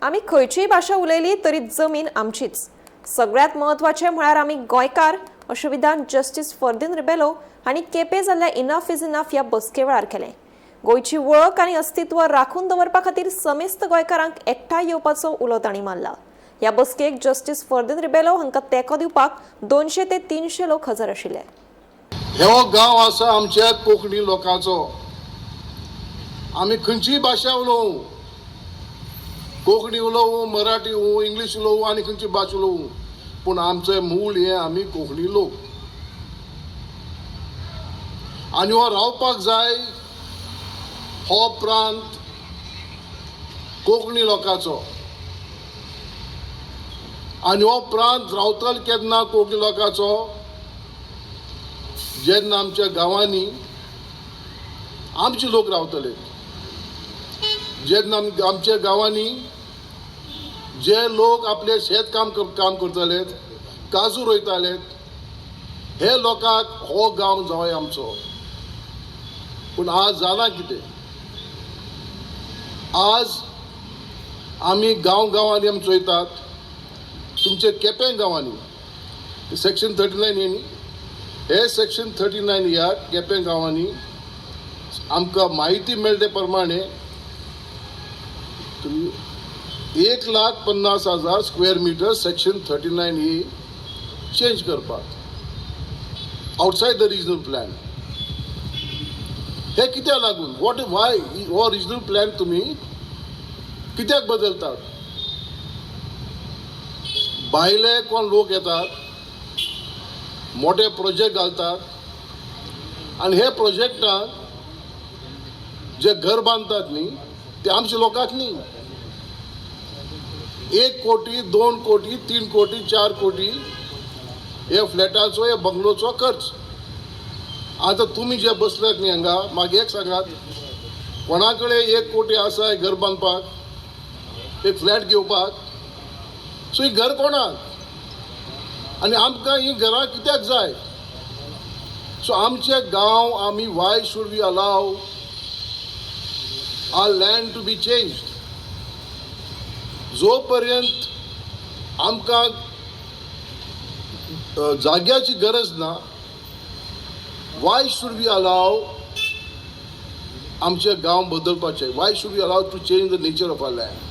आम्ही खंयचीय भाषा उलयली तरी जमीन आमचीच। सगळ्यात महत्वाचे म्हळ्यार आम्ही गोंयकार अशें विधान जस्टिस फर्दिन रिबेलो हांणी केपें जाल्ल्या इनफ इज इनफ ह्या बसके वेळार केलें। गोंयची वळख आनी अस्तित्व राखून दवरपा खातीर समेस्त गोंयकारांक एकठांय येवपाचो उलो तांणी मारला। ह्या बसकेक जस्टिस फर्दिन रिबेलो हांकां तेंको दिवपाक 200 ते 300 लोक हजर आशिल्ले। हो गांव आसा आमच्या कोंकणी लोकांचो। आमी खंयचीय भाशा उलोवं, कोंकणी उलोवं, मराठी उलोवं, इंग्लीश उलोवं आनी खंयची भाशा उलोवं, पूण आमचें मूळ हें आमी कोंकणी लोक। आनी हो रावपाक जाय हो प्रांत कोंकणी लोकांचो। आनी हो प्रांत रावतलो केन्ना कोंकणी लोकांचो जेन्ना आमच्या गांवांनी आमचे लोक रावतले, जेन्ना आमच्या गांवांनी जे लोक आपले शेत काम करतले, काजू रोयताले, हे लोकांक हो गांव जावंय आमचो। पूण आज जालां कितें? आज आमी गांवांनी आमी चोयतात, तुमचे केपें गांवांनी सेक्शन 39 न्ही, हे सेक्शन 39 ह्या केपें गांवांनी आमकां माहिती मेळटे प्रमाणे 1,50,000 स्क्वेअर मिटर सेक्शन 39 ही चेंज करपाक आउटसाइड द रिजनल प्लॅन। हे कित्याक लागून? वाय हो रिजनल प्लॅन तुमी कित्याक बदलतात? भायले कोण लोक येतात, मोठे प्रोजेक्ट घालतात, आणि हे प्रोजेक्टाक जे घर बांदतात न्ही ते आमच्या लोकांक न्ही। 1 कोटी 2 कोटी 3 कोटी 4 कोटी हे फ्लॅटाचो, हे बंगलोचो खर्च। आता तुम्ही जे बसल्यात न्ही हांगा, म्हाका एक सांगात, कोणा कडेन 1 कोटी आसा घर बांदपाक, एक फ्लॅट घेवपाक, सो ही घर कोणाक? आनी आमकां ही घरां कित्याक जाय? सो आमचे गांव आमी why should we allow our land to be changed? जो पर्यंत आमकां जाग्याची गरज ना, वाय शूड वी अलाव आमचे गांव बदलपाचे? Why should we allow to change the nature of our land?